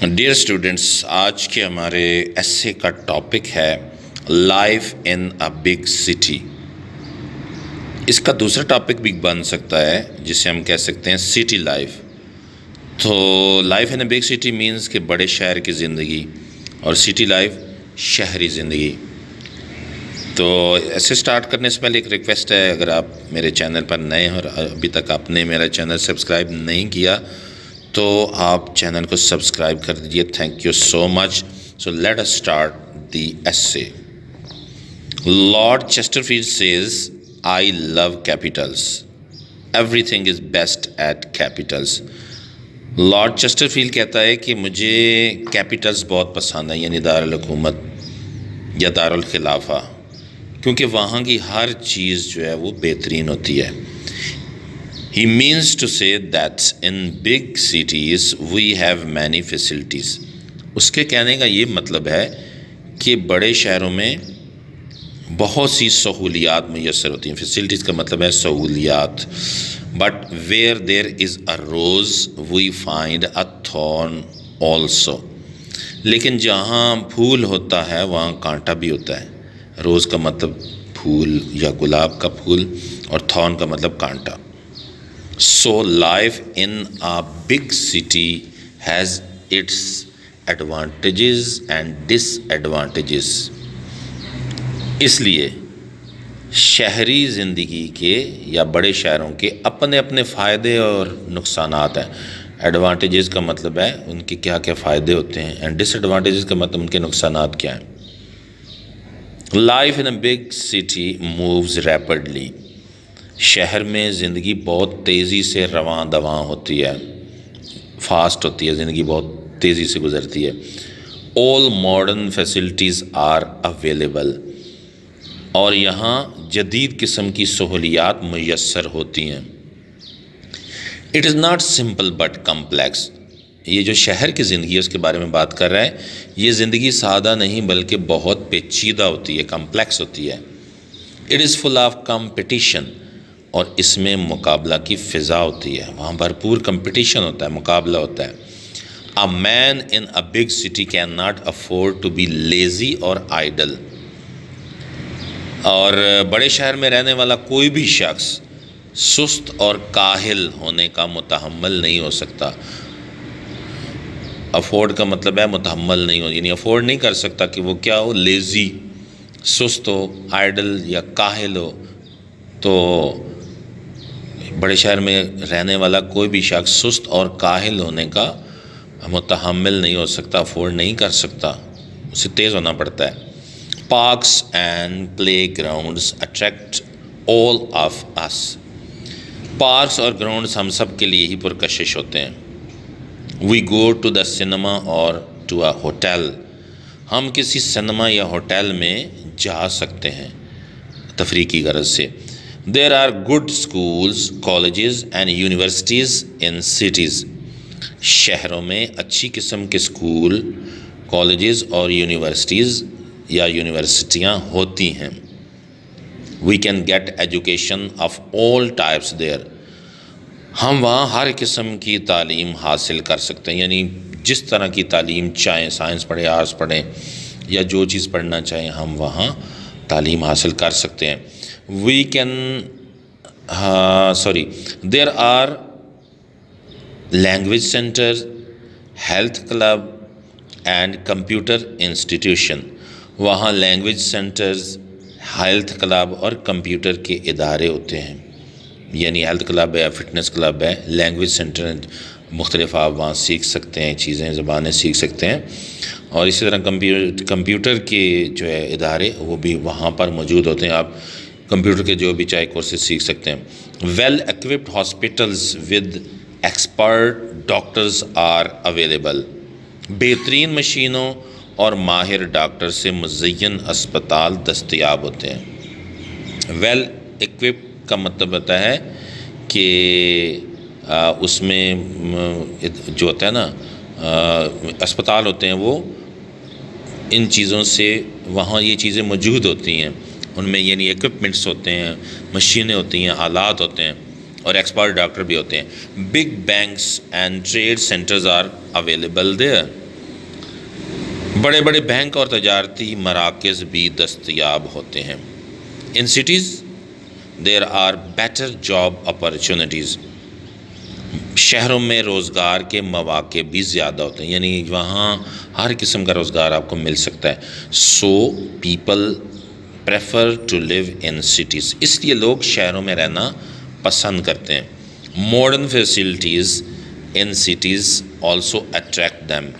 Dear students, آج کے ہمارے ایسے کا ٹاپک ہے life in a big city. اس کا دوسرا ٹاپک بھی بن سکتا ہے جسے ہم کہہ سکتے ہیں سٹی لائف۔ تو life in a big city means کہ بڑے شہر کی زندگی، اور سٹی لائف شہری زندگی۔ تو ایسے سٹارٹ کرنے سے پہلے ایک ریکویسٹ ہے، اگر آپ میرے چینل پر نئے ہیں اور ابھی تک آپ نے میرا چینل سبسکرائب نہیں کیا تو آپ چینل کو سبسکرائب کر دیجیے۔ Thank you so much. So let us start the essay. Lord Chesterfield says I love capitals, everything is best at capitals. Lord Chesterfield کہتا ہے کہ مجھے کیپٹلس بہت پسند ہے، یعنی دارالحکومت یا دارالخلافہ، کیونکہ وہاں کی ہر چیز جو ہے وہ بہترین ہوتی ہے۔ He means to say that in big cities we have many facilities۔ اس کے کہنے کا یہ مطلب ہے کہ بڑے شہروں میں بہت سی سہولیات میسر ہوتی ہیں۔ فیسلٹیز کا مطلب ہے سہولیات۔ But where there is a rose we find a thorn also۔ لیکن جہاں پھول ہوتا ہے وہاں کانٹا بھی ہوتا ہے۔ روز کا مطلب پھول یا گلاب کا پھول، اور تھورن کا مطلب کانٹا۔ So life in a big city has its advantages and disadvantages۔ اس لیے شہری زندگی کے یا بڑے شہروں کے اپنے اپنے فائدے اور نقصانات ہیں۔ ایڈوانٹیجز کا مطلب ہے ان کے کیا کیا فائدے ہوتے ہیں، اینڈ ڈس ایڈوانٹیجز کا مطلب ان کے نقصانات کیا ہیں۔ Life in a big city moves rapidly. شہر میں زندگی بہت تیزی سے رواں دواں ہوتی ہے، فاسٹ ہوتی ہے، زندگی بہت تیزی سے گزرتی ہے۔ آل ماڈرن فیسلٹیز آر اویلیبل، اور یہاں جدید قسم کی سہولیات میسر ہوتی ہیں۔ It is not simple but complex. یہ جو شہر کی زندگی ہے اس کے بارے میں بات کر رہا ہے، یہ زندگی سادہ نہیں بلکہ بہت پیچیدہ ہوتی ہے، کمپلیکس ہوتی ہے۔ It is full of competition, اور اس میں مقابلہ کی فضا ہوتی ہے، وہاں بھرپور کمپٹیشن ہوتا ہے، مقابلہ ہوتا ہے۔ A man in a big city cannot afford to be lazy or idle۔ اور بڑے شہر میں رہنے والا کوئی بھی شخص سست اور کاہل ہونے کا متحمل نہیں ہو سکتا۔ افورڈ کا مطلب ہے متحمل نہیں ہو، یعنی افورڈ نہیں کر سکتا کہ وہ کیا ہو، لیزی، سست ہو، آئیڈل یا کاہل ہو۔ تو بڑے شہر میں رہنے والا کوئی بھی شخص سست اور کاہل ہونے کا متحمل نہیں ہو سکتا، افورڈ نہیں کر سکتا، اسے تیز ہونا پڑتا ہے۔ Parks and play grounds attract all of us. Parks اور گراؤنڈز ہم سب کے لیے ہی پرکشش ہوتے ہیں۔ We go to the cinema اور ٹو اے ہوٹل۔ ہم کسی سنیما یا ہوٹل میں جا سکتے ہیں تفریح کی غرض سے۔ There are good schools, colleges and universities in cities۔ شہروں میں اچھی قسم کے اسکول، کالجز اور یونیورسٹیز یا یونیورسٹیاں ہوتی ہیں۔ We can get education of all types there۔ ہم وہاں ہر قسم کی تعلیم حاصل کر سکتے ہیں، یعنی جس طرح کی تعلیم چاہیں، سائنس پڑھیں، آرٹس پڑھیں یا جو چیز پڑھنا چاہیں، ہم وہاں تعلیم حاصل کر سکتے ہیں۔ There are language centers, health club and computer institution۔ وہاں لینگویج سینٹرز، ہیلتھ کلب اور کمپیوٹر کے ادارے ہوتے ہیں، یعنی ہیلتھ کلب ہے، فٹنس کلب ہے، لینگویج سینٹر، مختلف آپ وہاں سیکھ سکتے ہیں، چیزیں، زبانیں سیکھ سکتے ہیں۔ اور اسی طرح کمپیوٹر کے جو ہے ادارے وہ بھی وہاں پر موجود ہوتے ہیں، آپ کمپیوٹر کے جو بھی چاہے کورسز سیکھ سکتے ہیں۔ Well equipped hospitals with expert doctors are available. بہترین مشینوں اور ماہر ڈاکٹر سے مزین اسپتال دستیاب ہوتے ہیں۔ ویل ایکوپڈ کا مطلب ہوتا ہے کہ اس میں جو ہوتا ہے نا اسپتال ہوتے ہیں، وہ ان چیزوں سے وہاں یہ چیزیں موجود ہوتی ہیں، ان میں یعنی ایکوپمنٹس ہوتے ہیں، مشینیں ہوتی ہیں، آلات ہوتے ہیں، اور ایکسپرٹ ڈاکٹر بھی ہوتے ہیں۔ Big banks and trade centres are available there. بڑے بڑے بینک اور تجارتی مراکز بھی دستیاب ہوتے ہیں. In cities there are better job opportunities. شہروں میں روزگار کے مواقع بھی زیادہ ہوتے ہیں، یعنی وہاں ہر قسم کا روزگار آپ کو مل سکتا ہے. So people prefer to live in cities, اس لیے لوگ شہروں میں رہنا پسند کرتے ہیں. Modern facilities in cities also attract them.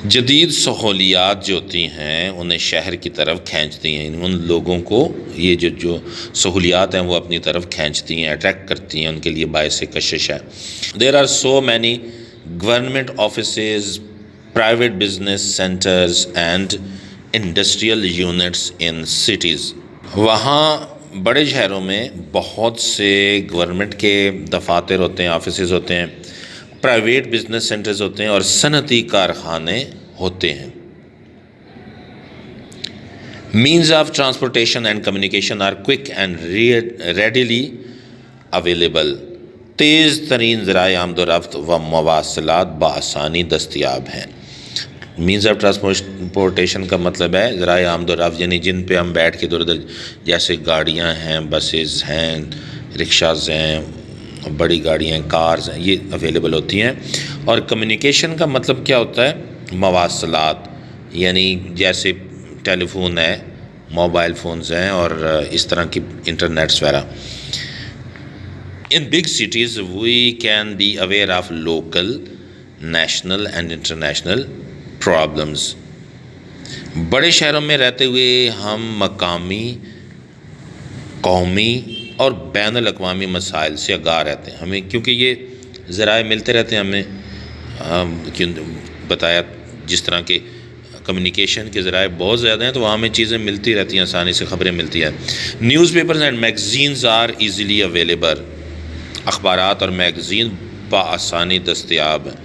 جدید سہولیات جو ہوتی ہیں انہیں شہر کی طرف کھینچتی ہیں، ان لوگوں کو یہ جو سہولیات ہیں وہ اپنی طرف کھینچتی ہیں، اٹریکٹ کرتی ہیں، ان کے لیے باعث کشش ہے. There are so many government offices, private business centres and industrial units in cities. وہاں بڑے شہروں میں بہت سے گورنمنٹ کے دفاتر ہوتے ہیں، آفیسز ہوتے ہیں، پرائیویٹ بزنس سینٹرز ہوتے ہیں اور صنعتی کارخانے ہوتے ہیں. Means of transportation and communication are quick and readily available. تیز ترین ذرائع آمد و رفت و مواصلات بآسانی دستیاب ہیں. مینز آف ٹرانسپورٹیشن کا مطلب ہے ذرائع آمد و رفت، یعنی جن پہ ہم بیٹھ کے ادھر ادھر، جیسے گاڑیاں ہیں، بسیز ہیں، رکشاز ہیں، بڑی گاڑیاں ہیں، کارز ہیں، یہ اویلیبل ہوتی ہیں. اور کمیونیکیشن کا مطلب کیا ہوتا ہے؟ مواصلات، یعنی جیسے ٹیلی فون ہے، موبائل فونز ہیں اور اس طرح کی انٹرنیٹس وغیرہ. In big cities we can be aware of local, national and international problems. بڑے شہروں میں رہتے ہوئے ہم مقامی، قومی اور بین الاقوامی مسائل سے آگاہ رہتے ہیں. ہمیں کیونکہ یہ ذرائع ملتے رہتے ہیں، ہمیں بتایا جس طرح کے کمیونیکیشن کے ذرائع بہت زیادہ ہیں تو وہاں ہمیں چیزیں ملتی رہتی ہیں، آسانی سے خبریں ملتی ہیں. News papers and magazines are easily available. اخبارات اور میگزین بآسانی دستیاب ہیں.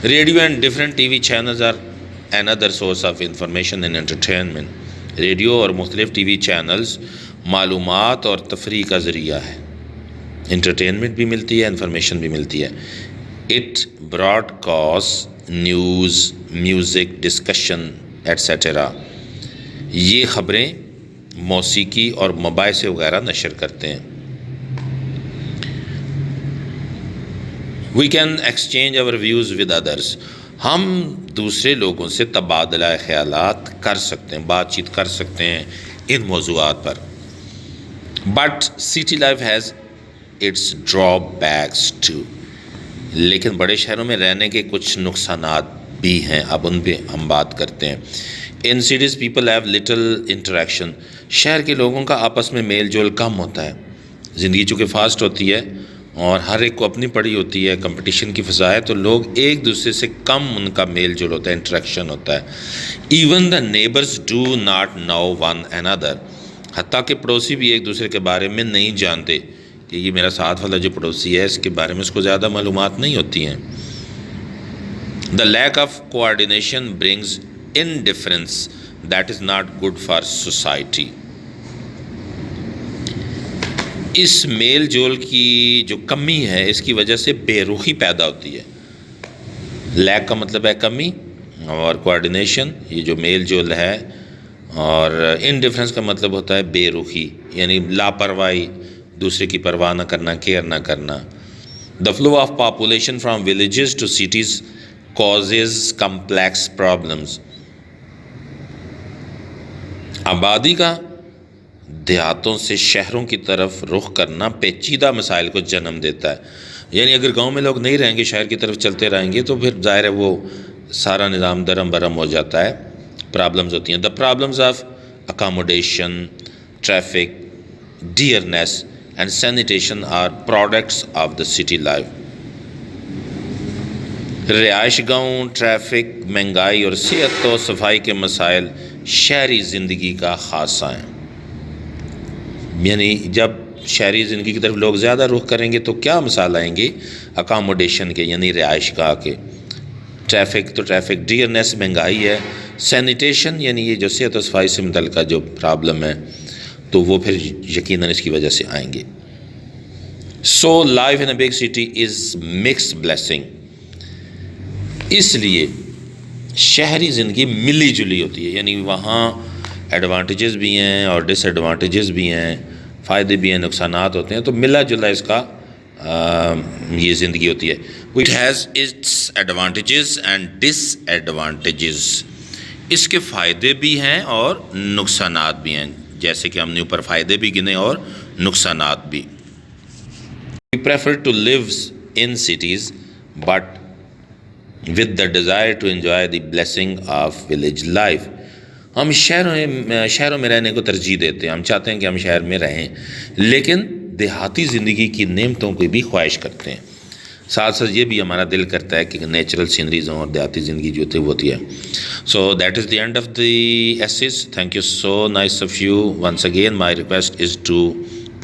Radio and different T V channels are another source of information and entertainment. Radio اور مختلف ٹی وی چینلز معلومات اور تفریح کا ذریعہ ہے. انٹرٹینمنٹ بھی ملتی ہے، انفارمیشن بھی ملتی ہے. It broadcast news, music, discussion etcetera. یہ خبریں، موسیقی اور مباحثے وغیرہ نشر کرتے ہیں. We can exchange our views with others. ہم دوسرے لوگوں سے تبادلہ خیالات کر سکتے ہیں، بات چیت کر سکتے ہیں ان موضوعات پر. But city life has its drawbacks too. لیکن بڑے شہروں میں رہنے کے کچھ نقصانات بھی ہیں، اب ان پہ ہم بات کرتے ہیں. In cities people have little interaction. شہر کے لوگوں کا آپس میں میل جول کم ہوتا ہے. زندگی چونکہ فاسٹ ہوتی ہے اور ہر ایک کو اپنی پڑی ہوتی ہے، کمپٹیشن کی فضا ہے، تو لوگ ایک دوسرے سے کم ان کا میل جول ہوتا ہے، انٹریکشن ہوتا ہے. Even the neighbours do not know one another. حتیٰ کہ پڑوسی بھی ایک دوسرے کے بارے میں نہیں جانتے کہ یہ میرا ساتھ والا جو پڑوسی ہے اس کے بارے میں اس کو زیادہ معلومات نہیں ہوتی ہیں. The lack of coordination brings indifference that is not good for society. اس میل جول کی جو کمی ہے اس کی وجہ سے بے رخی پیدا ہوتی ہے. لیک کا مطلب ہے کمی، اور کوآرڈینیشن یہ جو میل جول ہے، اور انڈیفرنس کا مطلب ہوتا ہے بے رخی، یعنی لاپرواہی، دوسرے کی پرواہ نہ کرنا، کیئر نہ کرنا. The flow of population from villages to cities causes complex problems. آبادی کا دیہاتوں سے شہروں کی طرف رخ کرنا پیچیدہ مسائل کو جنم دیتا ہے. یعنی اگر گاؤں میں لوگ نہیں رہیں گے، شہر کی طرف چلتے رہیں گے تو پھر ظاہر ہے وہ سارا نظام درم برم ہو جاتا ہے، پرابلمز ہوتی ہیں. The problems of accommodation, traffic, dearness and sanitation are products of the city life. رہائش گاہوں، ٹریفک، مہنگائی اور صحت و صفائی کے مسائل شہری زندگی کا خاصہ ہیں. یعنی جب شہری زندگی کی طرف لوگ زیادہ رخ کریں گے تو کیا مسائل آئیں گے؟ اکاموڈیشن کے، یعنی رہائش گاہ کے. ٹریفک تو ٹریفک، ڈیئرنیس مہنگائی ہے، سینیٹیشن یعنی یہ جو صحت و صفائی سے متعلقہ جو پرابلم ہے تو وہ پھر یقیناً اس کی وجہ سے آئیں گے. So life in a big city is mix blessing. اس لیے شہری زندگی ملی جلی ہوتی ہے، یعنی وہاں ایڈوانٹیجز بھی ہیں اور ڈس ایڈوانٹیجز بھی ہیں، فائدے بھی ہیں، نقصانات ہوتے ہیں، تو ملا جلا اس کا یہ زندگی ہوتی ہے. It has its advantages and disadvantages. اس کے فائدے بھی ہیں اور نقصانات بھی ہیں، جیسے کہ ہم نے اوپر فائدے بھی گنے اور نقصانات بھی. We prefer to live in cities but with the desire to enjoy the blessing of village life. ہم شہروں میں رہنے کو ترجیح دیتے ہیں، ہم چاہتے ہیں کہ ہم شہر میں رہیں، لیکن دیہاتی زندگی کی نعمتوں کی بھی خواہش کرتے ہیں. ساتھ ساتھ یہ بھی ہمارا دل کرتا ہے کہ نیچرل سینریز ہوں اور دیہاتی زندگی جو ہوتی ہے. So that is the end of the essays. Thank you so nice of you. Once again, my request is to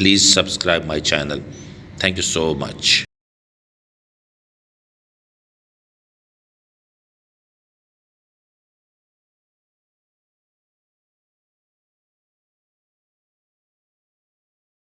please subscribe my channel. Thank you so much.